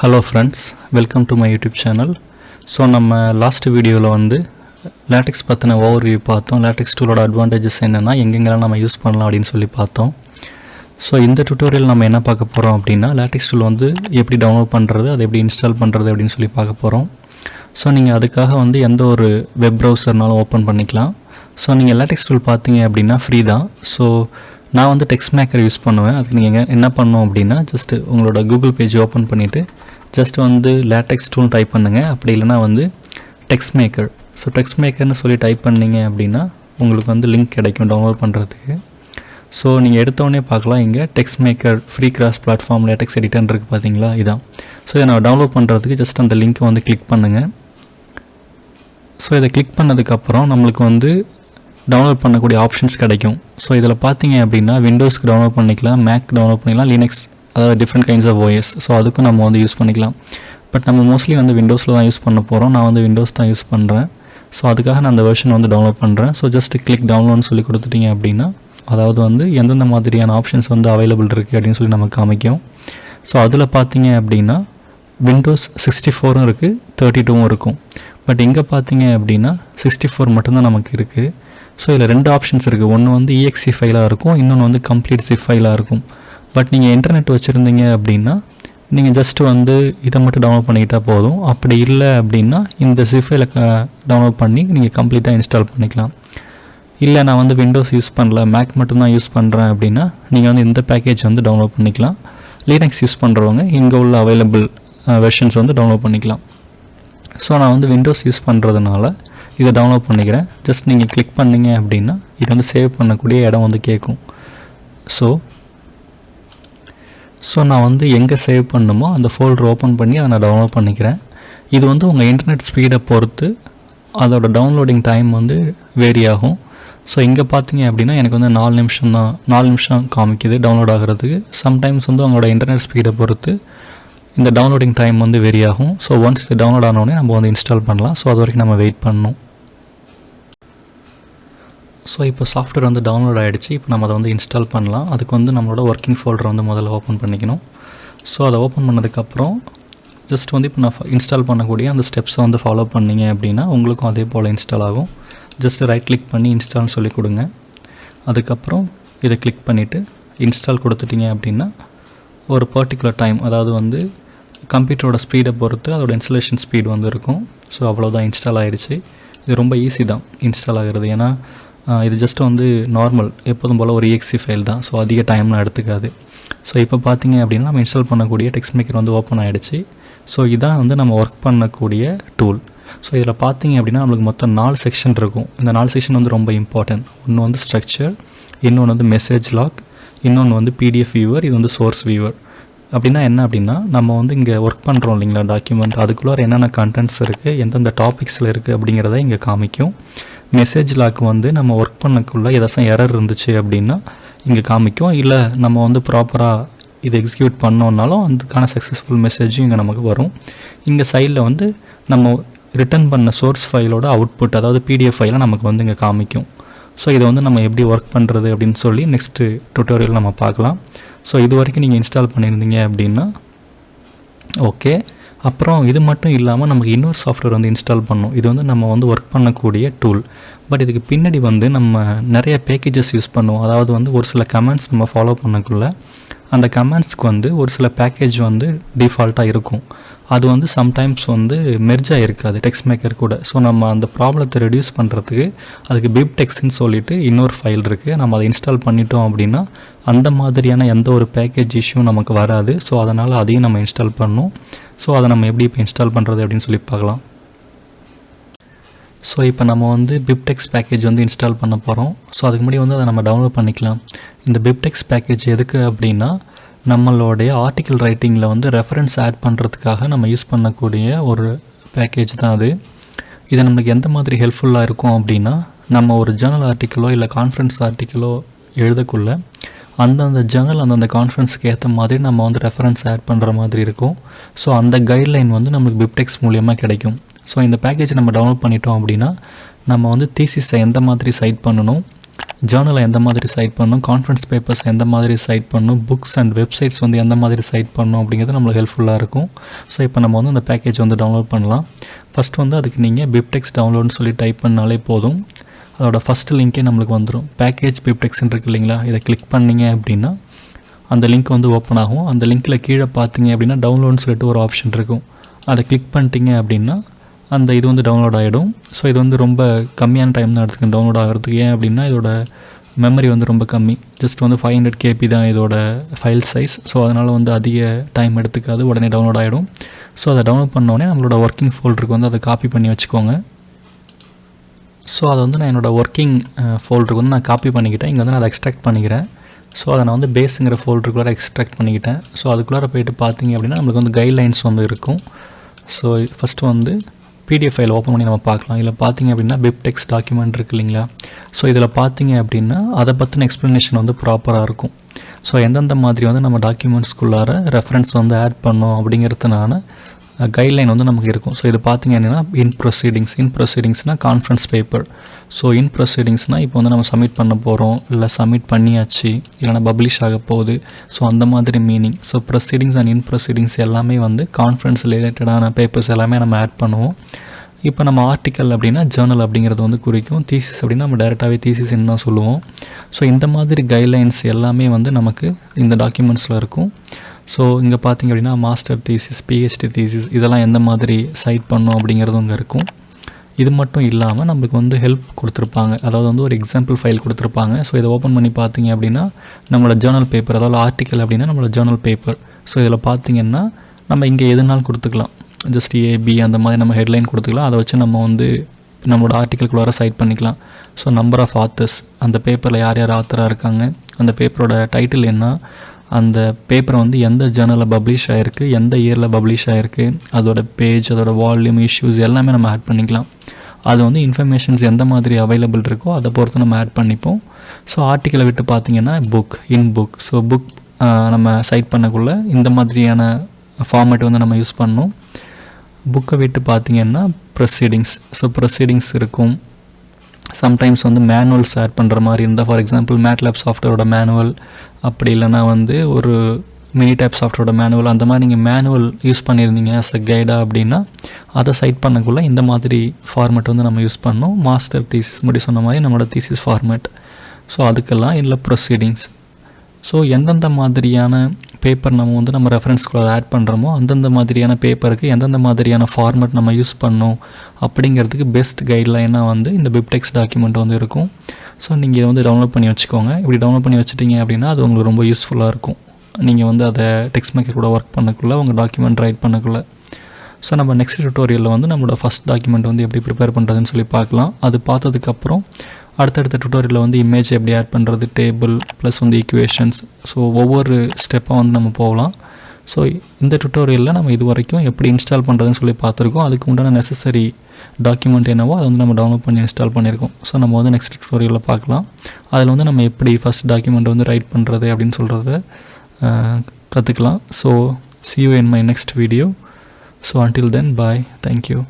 Hello friends, welcome to my YouTube channel. So நம்ம last வீடியோவில் வந்து லேட்டெக்ஸ் பற்றின ஓவர்வியூ பார்த்தோம். லேட்டெக்ஸ் டூலோட அட்வான்டேஜஸ் என்னென்னா எங்கெங்கெல்லாம் நம்ம யூஸ் பண்ணலாம் அப்படின்னு சொல்லி பார்த்தோம். ஸோ இந்த டுட்டோரியல் நம்ம என்ன பார்க்க போகிறோம் அப்படின்னா லேட்டெக்ஸ் டூல் வந்து எப்படி டவுன்லோட் பண்ணுறது, அதை எப்படி இன்ஸ்டால் பண்ணுறது அப்படின்னு சொல்லி பார்க்க போகிறோம். ஸோ நீங்கள் அதுக்காக வந்து எந்த ஒரு வெப் ப்ரௌசர்னாலும் ஓப்பன் பண்ணிக்கலாம். ஸோ நீங்கள் லேட்டெக்ஸ் டூல் பார்த்தீங்க அப்படின்னா ஃப்ரீ தான். ஸோ நான் வந்து டெக்ஸ்ட் மேக்கர் யூஸ் பண்ணுவேன். அதுக்கு நீங்கள் என்ன பண்ணணும் அப்படின்னா ஜஸ்ட்டு உங்களோட கூகுள் பேஜ் ஓப்பன் பண்ணிவிட்டு ஜஸ்ட் வந்து லேட்டெக்ஸ் டூல் டைப் பண்ணுங்கள். அப்படி இல்லைனா வந்து டெக்ஸ்ட் மேக்கர். ஸோ டெக்ஸ்ட் மேக்கர்னு சொல்லி டைப் பண்ணிங்க அப்படின்னா உங்களுக்கு வந்து லிங்க் கிடைக்கும் டவுன்லோட் பண்ணுறதுக்கு. ஸோ நீங்கள் எடுத்தோடனே பார்க்கலாம், இங்கே text maker free cross platform LaTeX editor இருக்குது பார்த்தீங்களா, இதான். ஸோ இதை நான் டவுன்லோட் பண்ணுறதுக்கு ஜஸ்ட் அந்த லிங்க்கை வந்து கிளிக் பண்ணுங்கள். ஸோ இதை கிளிக் பண்ணதுக்கப்புறம் நம்மளுக்கு வந்து டவுன்லோட் பண்ணக்கூடிய ஆப்ஷன்ஸ் கிடைக்கும். ஸோ இதில் பார்த்தீங்க அப்படின்னா விண்டோஸ்க்கு டவுன்லோட் பண்ணிக்கலாம், மேக் டவுன்லோட் பண்ணிக்கலாம், லினக்ஸ், அதாவது different kinds of OS. So அதுக்கும் நம்ம வந்து யூஸ் பண்ணிக்கலாம். பட் நம்ம மோஸ்ட்லி வந்து விண்டோஸில் தான் யூஸ் பண்ண போகிறோம். நான் வந்து விண்டோஸ் தான் யூஸ் பண்ணுறேன். ஸோ அதுக்காக நான் அந்த வெர்ஷன் வந்து டவுன்லோட் பண்ணுறேன். ஸோ ஜஸ்ட் கிளிக் டவுன்லோட்னு சொல்லி கொடுத்துட்டீங்க அப்படின்னா அதாவது வந்து எந்தெந்த மாதிரியான ஆப்ஷன்ஸ் வந்து அவைலபிள் இருக்குது அப்படின்னு சொல்லி நமக்கு காமிக்கும். ஸோ அதில் பார்த்தீங்க அப்படின்னா விண்டோஸ் 64 இருக்குது, 32 இருக்கும். பட் இங்கே பார்த்தீங்க அப்படின்னா 64 மட்டும்தான் நமக்கு இருக்குது. ஸோ இதில் ரெண்டு ஆப்ஷன்ஸ் இருக்குது. ஒன்று வந்து EXE ஃபைலாக இருக்கும், இன்னொன்று வந்து கம்ப்ளீட் zip ஃபைலாக இருக்கும். பட் நீங்கள் இன்டர்நெட் வச்சுருந்தீங்க அப்படின்னா நீங்கள் ஜஸ்ட்டு வந்து இதை மட்டும் டவுன்லோட் பண்ணிக்கிட்டால் போதும். அப்படி இல்லை அப்படின்னா இந்த zip ஃபைலை டவுன்லோட் பண்ணி நீங்கள் கம்ப்ளீட்டாக இன்ஸ்டால் பண்ணிக்கலாம். இல்லை நான் வந்து விண்டோஸ் யூஸ் பண்ணல, மேக் மட்டும்தான் யூஸ் பண்ணுறேன் அப்படின்னா நீங்கள் வந்து இந்த பேக்கேஜ் வந்து டவுன்லோட் பண்ணிக்கலாம். லினக்ஸ் யூஸ் பண்ணுறவங்க இங்கே உள்ள அவைலபிள் வெர்ஷன்ஸ் வந்து டவுன்லோட் பண்ணிக்கலாம். ஸோ நான் வந்து விண்டோஸ் யூஸ் பண்ணுறதுனால இதை டவுன்லோட் பண்ணிக்கிறேன். ஜஸ்ட் நீங்கள் கிளிக் பண்ணிங்க அப்படின்னா இது வந்து சேவ் பண்ணக்கூடிய இடம் வந்து கேட்கும். ஸோ நான் வந்து எங்கே சேவ் பண்ணணுமோ அந்த ஃபோல்டர் ஓப்பன் பண்ணி அதை நான் டவுன்லோட் பண்ணிக்கிறேன். இது வந்து உங்கள் இன்டர்நெட் ஸ்பீடை பொறுத்து அதோட டவுன்லோடிங் டைம் வந்து வேரி ஆகும். ஸோ இங்கே பார்த்தீங்க அப்படின்னா எனக்கு வந்து 4 நிமிஷம் காமிக்குது டவுன்லோட் ஆகிறதுக்கு. சம்டைம்ஸ் வந்து உங்களோட இன்டர்நெட் ஸ்பீடை பொறுத்து இந்த டவுன்லோடிங் டைம் வந்து வேரி ஆகும். ஸோ ஒன்ஸ் இது டவுன்லோட் ஆனோடனே நம்ம வந்து இன்ஸ்டால் பண்ணலாம். ஸோ அது வரைக்கும் நம்ம வெயிட் பண்ணணும். ஸோ இப்போ சாஃப்ட்வேர் வந்து டவுன்லோட் ஆகிடுச்சு. இப்போ நம்ம அதை வந்து இன்ஸ்டால் பண்ணலாம். அதுக்கு வந்து நம்மளோட ஒர்க்கிங் ஃபோல்டரை வந்து முதல்ல ஓப்பன் பண்ணிக்கணும். ஸோ அதை ஓப்பன் பண்ணதுக்கப்புறம் ஜஸ்ட் வந்து இப்போ நான் இன்ஸ்டால் பண்ணக்கூடிய அந்த ஸ்டெப்ஸை வந்து ஃபாலோ பண்ணிங்க அப்படின்னா உங்களுக்கும் அதே போல் இன்ஸ்டால் ஆகும். ஜஸ்ட் ரைட் கிளிக் பண்ணி இன்ஸ்டால்னு சொல்லி கொடுங்க. அதுக்கப்புறம் இதை கிளிக் பண்ணிவிட்டு இன்ஸ்டால் கொடுத்துட்டிங்க அப்படின்னா ஒரு பர்டிகுலர் டைம், அதாவது வந்து கம்ப்யூட்டரோட ஸ்பீடை பொறுத்து அதோட இன்ஸ்டாலேஷன் ஸ்பீட் வந்து இருக்கும். ஸோ அவ்வளோதான், இன்ஸ்டால் ஆகிடுச்சு. இது ரொம்ப ஈஸி தான் இன்ஸ்டால் ஆகிறது. ஏன்னா இது ஜஸ்ட் வந்து நார்மல் எப்போதும் போல் ஒரு EXE ஃபைல் தான். ஸோ அதிக டைம்லாம் எடுத்துக்காது. ஸோ இப்போ பார்த்தீங்க அப்படின்னா நம்ம இன்ஸ்டால் பண்ணக்கூடிய டெக்ஸ்ட் மேக்கர் வந்து ஓப்பன் ஆகிடுச்சு. ஸோ இதான் வந்து நம்ம ஒர்க் பண்ணக்கூடிய டூல். ஸோ இதில் பார்த்தீங்க அப்படின்னா நம்மளுக்கு மொத்தம் 4 செக்ஷன் இருக்கும். இந்த 4 செக்ஷன் வந்து ரொம்ப இம்பார்ட்டன்ட். ஒன்று வந்து ஸ்ட்ரக்சர், இன்னொன்று வந்து மெசேஜ் லாக், இன்னொன்று வந்து PDF வியூவர், இது வந்து சோர்ஸ் வியூவர். அப்படின்னா என்ன அப்படின்னா நம்ம வந்து இங்கே ஒர்க் பண்ணுறோம் இல்லைங்களா டாக்குமெண்ட், அதுக்குள்ளே என்னென்ன கண்டென்ட்ஸ் இருக்குது, எந்தெந்த டாபிக்ஸில் இருக்குது அப்படிங்கிறத இங்கே காமிக்கும். மெசேஜ் லாக் வந்து நம்ம ஒர்க் பண்ணக்குள்ளே ஏதாச்சும் எரர் இருந்துச்சு அப்படின்னா இங்கே காமிக்கும். இல்லை நம்ம வந்து ப்ராப்பராக இது எக்ஸிக்யூட் பண்ணோன்னாலும் அதுக்கான சக்ஸஸ்ஃபுல் மெசேஜும் இங்கே நமக்கு வரும். இங்கே சைடில் வந்து நம்ம ரிட்டர்ன் பண்ண சோர்ஸ் ஃபைலோட அவுட்புட், அதாவது PDF ஃபைலை நமக்கு வந்து இங்கே காமிக்கும். ஸோ இதை வந்து நம்ம எப்படி ஒர்க் பண்ணுறது அப்படின்னு சொல்லி நெக்ஸ்ட்டு டுட்டோரியல் நம்ம பார்க்கலாம். ஸோ இது வரைக்கும் நீங்கள் இன்ஸ்டால் பண்ணியிருந்தீங்க அப்படின்னா ஓகே. அப்புறம் இது மட்டும் இல்லாமல் நமக்கு இன்னொரு சாஃப்ட்வேர் வந்து இன்ஸ்டால் பண்ணணும். இது வந்து நம்ம வந்து ஒர்க் பண்ணக்கூடிய டூல். பட் இதுக்கு பின்னாடி வந்து நம்ம நிறைய பேக்கேஜஸ் யூஸ் பண்ணுவோம். அதாவது வந்து ஒரு சில கமெண்ட்ஸ் நம்ம ஃபாலோ பண்ணக்குள்ள அந்த கமெண்ட்ஸ்க்கு வந்து ஒரு சில பேக்கேஜ் வந்து டிஃபால்ட்டாக இருக்கும். அது வந்து சம்டைம்ஸ் வந்து மெர்ஜ் ஆகிருக்காது டெக்ஸ்ட் மேக்கர் கூட. ஸோ நம்ம அந்த ப்ராப்ளத்தை ரெடியூஸ் பண்ணுறதுக்கு அதுக்கு பிப்டெக்ஸ்ன்னு சொல்லிட்டு இன்னொரு ஃபைல் இருக்குது. நம்ம அதை இன்ஸ்டால் பண்ணிட்டோம் அப்படின்னா அந்த மாதிரியான எந்த ஒரு பேக்கேஜ் இஷ்யூ நமக்கு வராது. ஸோ அதனால் அதையும் நம்ம இன்ஸ்டால் பண்ணணும். ஸோ அதை நம்ம எப்படி இப்போ இன்ஸ்டால் பண்ணுறது அப்படின்னு சொல்லி பார்க்கலாம். ஸோ இப்போ நம்ம வந்து பிப்டெக்ஸ் பேக்கேஜ் வந்து இன்ஸ்டால் பண்ண போகிறோம். ஸோ அதுக்கு முன்னாடி வந்து அதை நம்ம டவுன்லோட் பண்ணிக்கலாம். இந்த பிப்டெக்ஸ் பேக்கேஜ் எதுக்கு அப்படின்னா நம்மளுடைய ஆர்டிக்கல் ரைட்டிங்கில் வந்து ரெஃபரன்ஸ் ஆட் பண்ணுறதுக்காக நம்ம யூஸ் பண்ணக்கூடிய ஒரு பேக்கேஜ் தான் அது. இது நமக்கு எந்த மாதிரி ஹெல்ப்ஃபுல்லாக இருக்கும் அப்படின்னா நம்ம ஒரு ஜேர்னல் ஆர்டிக்கலோ இல்லை கான்ஃபரன்ஸ் ஆர்டிக்கலோ எழுதக்குள்ள அந்தந்த ஜேர்னல் அந்தந்த கான்ஃபரன்ஸுக்கு ஏற்ற மாதிரி நம்ம வந்து ரெஃபரன்ஸ் ஆட் பண்ணுற மாதிரி இருக்கும். ஸோ அந்த கைட்லைன் வந்து நம்மளுக்கு பிப்டெக்ஸ் மூலியமாக கிடைக்கும். ஸோ இந்த பேக்கேஜ் நம்ம டவுன்லோட் பண்ணிட்டோம் அப்படின்னா நம்ம வந்து தீசிஸை எந்த மாதிரி சைட் பண்ணணும், ஜேர்னலை எந்த மாதிரி சைட் பண்ணணும், கான்ஃபரன்ஸ் பேப்பர்ஸ் எந்த மாதிரி சைட் பண்ணணும், புக்ஸ் அண்ட் வெப்சைட்ஸ் வந்து எந்த மாதிரி சைட் பண்ணணும் அப்படிங்கிறது நம்மளுக்கு ஹெல்ப்ஃபுல்லாக இருக்கும். ஸோ இப்போ நம்ம வந்து அந்த பேக்கேஜ் வந்து டவுன்லோட் பண்ணலாம். ஃபஸ்ட் வந்து அதுக்கு நீங்கள் பிப்டெக்ஸ் டவுன்லோட்னு சொல்லி டைப் பண்ணாலே போதும். அதோட ஃபஸ்ட்டு லிங்க்கே நம்மளுக்கு வந்துடும். பேக்கேஜ் பிப்டெக்ஸ்ன்னு இருக்குது இல்லைங்களா, இதை கிளிக் பண்ணிங்க அப்படின்னா அந்த லிங்க் வந்து ஓப்பன் ஆகும். அந்த லிங்க்கில் கீழே பார்த்தீங்க அப்படின்னா டவுன்லோட்னு சொல்லிட்டு ஒரு ஆப்ஷன் இருக்கும். அதை கிளிக் பண்ணிட்டீங்க அப்படின்னா அந்த இது வந்து டவுன்லோட் ஆகிடும். ஸோ இது வந்து ரொம்ப கம்மியான டைம் தான் எடுத்துக்கும் டவுன்லோட் ஆகிறதுக்கு. ஏன் அப்படின்னா இதோட மெமரி வந்து ரொம்ப கம்மி, ஜஸ்ட் வந்து 500 KB தான் இதோட ஃபைல் சைஸ். ஸோ அதனால் வந்து அதிக டைம் எடுத்துக்காது, உடனே டவுன்லோட் ஆகிடும். ஸோ அதை டவுன்லோட் பண்ணோடனே நம்மளோட ஒர்க்கிங் ஃபோல்டருக்கு வந்து அதை காப்பி பண்ணி வச்சுக்கோங்க. ஸோ அதை வந்து நான் என்னோடய ஒர்க்கிங் ஃபோல்டருக்கு வந்து நான் காப்பி பண்ணிக்கிட்டேன். இங்கே வந்து நான் அதை எக்ஸ்ட்ராக்ட் பண்ணிக்கிறேன். ஸோ அதை நான் வந்து பேஸுங்கிற ஃபோல்டருக்குள்ளே எக்ஸ்ட்ராக்ட் பண்ணிக்கிட்டேன். ஸோ அதுக்குள்ளே போய்ட்டு பார்த்தீங்க அப்படின்னா நம்மளுக்கு வந்து கைட்லைன்ஸ் வந்து இருக்கும். ஸோ ஃபஸ்ட்டு வந்து PDF ஃபைல் ஓப்பன் பண்ணி நம்ம பார்க்கலாம். இதில் பார்த்தீங்க அப்படின்னா பிப்டெக்ஸ் டாக்குமெண்ட் இருக்குது இல்லைங்களா. ஸோ இதில் பார்த்தீங்க அப்படின்னா அதை பற்றின எக்ஸ்ப்ளனேஷன் வந்து ப்ராப்பராக இருக்கும். ஸோ எந்தெந்த மாதிரி வந்து நம்ம டாக்குமெண்ட்ஸ்குள்ளார ரெஃபரன்ஸ் வந்து ஆட் பண்ணோம் அப்படிங்கிறதுனால கைட்லைன் வந்து நமக்கு இருக்கும். ஸோ இது பார்த்தீங்க அப்படின்னா இன் ப்ரொசீடிங்ஸ்னால் கான்ஃபரன்ஸ் பேப்பர். ஸோ இன் ப்ரொசீடிங்ஸ்னால் இப்போ வந்து நம்ம சப்மிட் பண்ண போகிறோம், இல்லை சப்மிட் பண்ணியாச்சு, இல்லைனா பப்ளிஷ் ஆக போகுது. ஸோ அந்த மாதிரி meaning. So proceedings and in proceedings எல்லாமே வந்து கான்ஃபரன்ஸ் ரிலேட்டடான பேப்பர்ஸ் எல்லாமே நம்ம ஆட் பண்ணுவோம். இப்போ நம்ம ஆர்டிக்கல் அப்படின்னா ஜேர்னல் அப்படிங்கிறது வந்து குறிக்கும். தீசிஸ் அப்படின்னா நம்ம டைரெக்டாகவே தீசிஸ்ன்னு தான் சொல்லுவோம். ஸோ இந்த மாதிரி கைட்லைன்ஸ் எல்லாமே வந்து நமக்கு இந்த டாக்குமெண்ட்ஸில் இருக்கும். ஸோ இங்கே பார்த்திங்க அப்படின்னா மாஸ்டர் தீசிஸ், PhD தீசிஸ் இதெல்லாம் எந்த மாதிரி சைட் பண்ணோம் அப்படிங்கிறதும் இங்கே இருக்கும். இது மட்டும் இல்லாமல் நம்மளுக்கு வந்து ஹெல்ப் கொடுத்துருப்பாங்க, அதாவது வந்து ஒரு எக்ஸாம்பிள் ஃபைல் கொடுத்துருப்பாங்க. ஸோ இதை ஓப்பன் பண்ணி பார்த்தீங்க அப்படின்னா நம்மளோட ஜேர்னல் பேப்பர், அதாவது ஆர்டிக்கல் அப்படின்னா நம்மளோட ஜேர்னல் பேப்பர். ஸோ இதில் பார்த்திங்கன்னா நம்ம இங்கே எதுனாலும் கொடுத்துக்கலாம், ஜஸ்ட் AB அந்த மாதிரி நம்ம ஹெட்லைன் கொடுத்துக்கலாம். அதை வச்சு நம்ம வந்து நம்மளோட ஆர்டிக்கலுக்குள்ளார சைட் பண்ணிக்கலாம். ஸோ நம்பர் ஆஃப் ஆத்தர்ஸ், அந்த பேப்பரில் யார் யார் ஆத்தராக இருக்காங்க, அந்த பேப்பரோட டைட்டில் என்ன, அந்த பேப்பரை வந்து எந்த ஜேர்னலில் பப்ளிஷ் ஆகிருக்கு, எந்த இயரில் பப்ளிஷ் ஆகிருக்கு, அதோட பேஜ், அதோட வால்யூம், இஷ்யூஸ் எல்லாமே நம்ம ஆட் பண்ணிக்கலாம். அது வந்து இன்ஃபர்மேஷன்ஸ் எந்த மாதிரி அவைலபிள் இருக்கோ அதை பொறுத்து நம்ம ஆட் பண்ணிப்போம். ஸோ ஆர்டிக்கலை விட்டு பார்த்திங்கன்னா புக். ஸோ புக் நம்ம சைட் பண்ணக்குள்ளே இந்த மாதிரியான ஃபார்மேட் வந்து நம்ம யூஸ் பண்ணோம். புக்கை விட்டு பார்த்திங்கன்னா ப்ரொசீடிங்ஸ் இருக்கும். சம்டைம்ஸ் வந்து மேனுவல்ஸ் ஆட் பண்ணுற மாதிரி இருந்தால், ஃபார் எக்ஸாம்பிள் மேட்லேப் சாஃப்ட்வேரோட மேனுவல், அப்படி இல்லைனா வந்து ஒரு மினிடேப் சாஃப்ட்வேரோட மேனுவல், அந்த மாதிரி நீங்கள் மேனுவல் யூஸ் பண்ணியிருந்தீங்க ஆஸ் அ கைடாக அப்படின்னா அதை சைட் பண்ணக்குள்ளே இந்த மாதிரி ஃபார்மேட் வந்து நம்ம யூஸ் பண்ணோம். மாஸ்டர் தீசிஸ் முடி சொன்ன மாதிரி நம்மளோட தீசிஸ் ஃபார்மேட். ஸோ அதுக்கெல்லாம் இல்லை ப்ரொசீடிங்ஸ். ஸோ எந்தெந்த மாதிரியான பேப்பர் நம்ம வந்து நம்ம ரெஃபரன்ஸ்குள்ளே ஆட் பண்ணுறோமோ அந்தந்த மாதிரியான பேப்பருக்கு எந்தெந்த மாதிரியான ஃபார்மேட் நம்ம யூஸ் பண்ணோம் அப்படிங்கிறதுக்கு பெஸ்ட் கைட்லைனாக வந்து இந்த பிப்டெக்ஸ் டாக்குமெண்ட் வந்து இருக்கும். ஸோ நீங்கள் இதை வந்து டவுன்லோட் பண்ணி வச்சுக்கோங்க. இப்படி டவுன்லோட் பண்ணி வச்சுட்டிங்க அப்படின்னா அது உங்களுக்கு ரொம்ப யூஸ்ஃபுல்லாக இருக்கும். நீங்கள் வந்து அதை டெக்ஸ்ட் மேக்கர் கூட ஒர்க் பண்ணக்குள்ளே, உங்கள் டாக்குமெண்ட் ரைட் பண்ணக்குள்ளே. ஸோ நம்ம நெக்ஸ்ட் டியூட்டோரியலில் வந்து நம்மளோட ஃபஸ்ட் டாக்குமெண்ட் வந்து எப்படி ப்ரிப்பேர் பண்ணுறதுன்னு சொல்லி பார்க்கலாம். அது பார்த்ததுக்கப்புறம் அடுத்தடுத்த டியூட்டோரியலில் வந்து இமேஜ் எப்படி ஆட் பண்ணுறது, டேபிள் ப்ளஸ் வந்து ஈக்குவேஷன்ஸ், ஸோ ஒவ்வொரு ஸ்டெப்பாக வந்து நம்ம போகலாம். ஸோ இந்த டியூட்டோரியலில் நம்ம இது வரைக்கும் எப்படி இன்ஸ்டால் பண்ணுறதுன்னு சொல்லி பார்த்துருக்கோம். அதுக்கு உண்டான நெசசரி டாக்குமெண்ட் என்னவோ அதை வந்து நம்ம டவுன்லோட் பண்ணி இன்ஸ்டால் பண்ணியிருக்கோம். ஸோ நம்ம வந்து நெக்ஸ்ட் டியூட்டோரியலில் பார்க்கலாம். அதில் வந்து நம்ம எப்படி ஃபஸ்ட் டாக்குமெண்ட் வந்து ரைட் பண்ணுறது அப்படின்னு சொல்கிறத கற்றுக்கலாம். So see you in my next video. So until then, bye. Thank you.